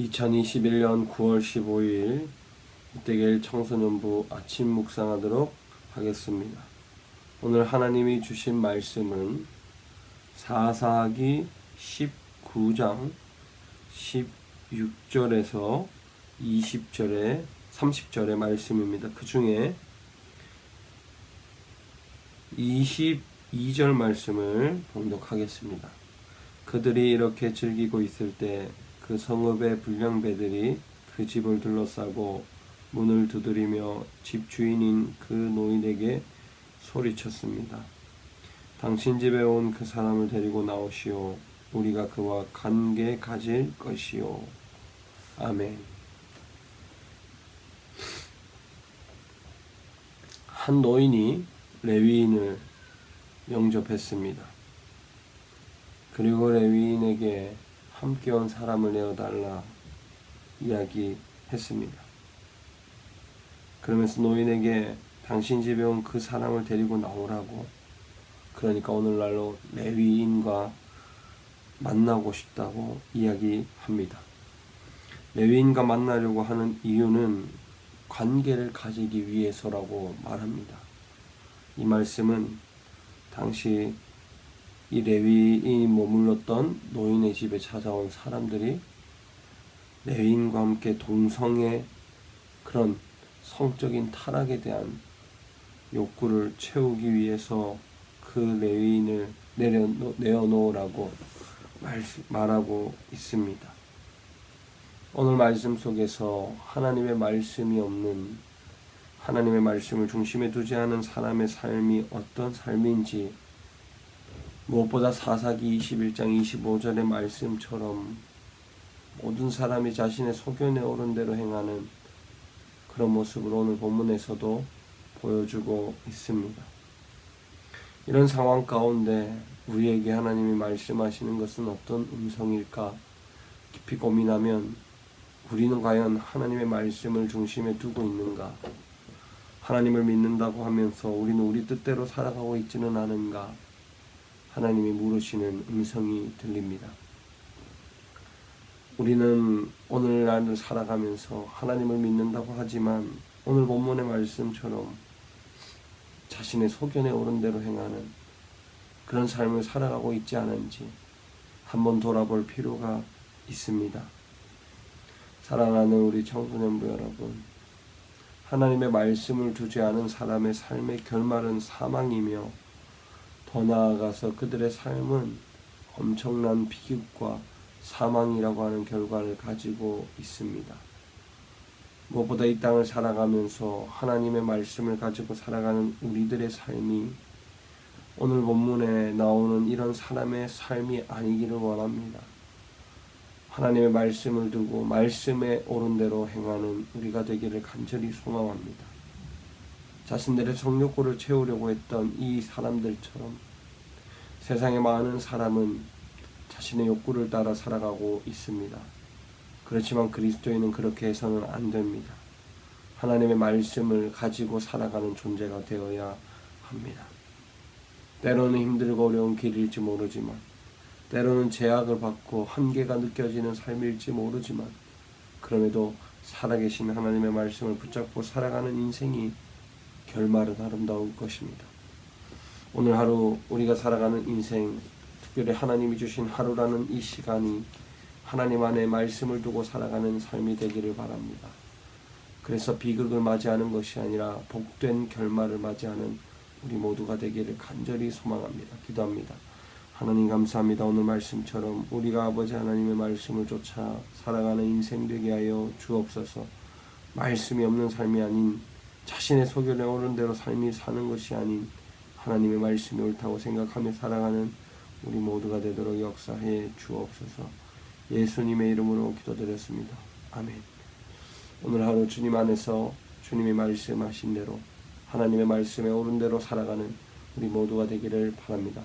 2021년 9월 15일 이태길 청소년부 아침 묵상하도록 하겠습니다. 오늘 하나님이 주신 말씀은 사사기 19장 16절에서 20절에 30절의 말씀입니다. 그 중에 22절 말씀을 봉독하겠습니다. 그들이 이렇게 즐기고 있을 때 그 성읍의 불량배들이 그 집을 둘러싸고 문을 두드리며 집 주인인 그 노인에게 소리쳤습니다. 당신 집에 온 그 사람을 데리고 나오시오. 우리가 그와 관계 가질 것이오. 아멘. 한 노인이 레위인을 영접했습니다. 그리고 레위인에게 함께 온 사람을 내어달라 이야기했습니다. 그러면서 노인에게 당신 집에 온 그 사람을 데리고 나오라고, 그러니까 오늘날로 레위인과 만나고 싶다고 이야기합니다. 레위인과 만나려고 하는 이유는 관계를 가지기 위해서라고 말합니다. 이 말씀은 당시 이 레위인이 머물렀던 노인의 집에 찾아온 사람들이 레위인과 함께 동성의 그런 성적인 타락에 대한 욕구를 채우기 위해서 그 레위인을 내어놓으라고 말하고 있습니다. 오늘 말씀 속에서 하나님의 말씀이 없는, 하나님의 말씀을 중심에 두지 않은 사람의 삶이 어떤 삶인지, 무엇보다 사사기 21장 25절의 말씀처럼 모든 사람이 자신의 소견에 오른 대로 행하는 그런 모습을 오늘 본문에서도 보여주고 있습니다. 이런 상황 가운데 우리에게 하나님이 말씀하시는 것은 어떤 음성일까 깊이 고민하면, 우리는 과연 하나님의 말씀을 중심에 두고 있는가? 하나님을 믿는다고 하면서 우리는 우리 뜻대로 살아가고 있지는 않은가? 하나님이 물으시는 음성이 들립니다. 우리는 오늘날을 살아가면서 하나님을 믿는다고 하지만 오늘 본문의 말씀처럼 자신의 소견에 오른 대로 행하는 그런 삶을 살아가고 있지 않은지 한번 돌아볼 필요가 있습니다. 사랑하는 우리 청소년부 여러분, 하나님의 말씀을 두지 않은 사람의 삶의 결말은 사망이며, 더 나아가서 그들의 삶은 엄청난 비극과 사망이라고 하는 결과를 가지고 있습니다. 무엇보다 이 땅을 살아가면서 하나님의 말씀을 가지고 살아가는 우리들의 삶이 오늘 본문에 나오는 이런 사람의 삶이 아니기를 원합니다. 하나님의 말씀을 두고 말씀에 옳은 대로 행하는 우리가 되기를 간절히 소망합니다. 자신들의 성욕구를 채우려고 했던 이 사람들처럼 세상의 많은 사람은 자신의 욕구를 따라 살아가고 있습니다. 그렇지만 그리스도인은 그렇게 해서는 안 됩니다. 하나님의 말씀을 가지고 살아가는 존재가 되어야 합니다. 때로는 힘들고 어려운 길일지 모르지만, 때로는 제약을 받고 한계가 느껴지는 삶일지 모르지만, 그럼에도 살아계신 하나님의 말씀을 붙잡고 살아가는 인생이 결말은 아름다울 것입니다. 오늘 하루 우리가 살아가는 인생, 특별히 하나님이 주신 하루라는 이 시간이 하나님 안에 말씀을 두고 살아가는 삶이 되기를 바랍니다. 그래서 비극을 맞이하는 것이 아니라 복된 결말을 맞이하는 우리 모두가 되기를 간절히 소망합니다. 기도합니다. 하나님 감사합니다. 오늘 말씀처럼 우리가 아버지 하나님의 말씀을 쫓아 살아가는 인생 되게 하여 주옵소서. 말씀이 없는 삶이 아닌, 자신의 소견에 오른 대로 삶이 사는 것이 아닌 하나님의 말씀이 옳다고 생각하며 살아가는 우리 모두가 되도록 역사해 주옵소서. 예수님의 이름으로 기도드렸습니다. 아멘. 오늘 하루 주님 안에서 주님이 말씀하신 대로 하나님의 말씀에 옳은 대로 살아가는 우리 모두가 되기를 바랍니다.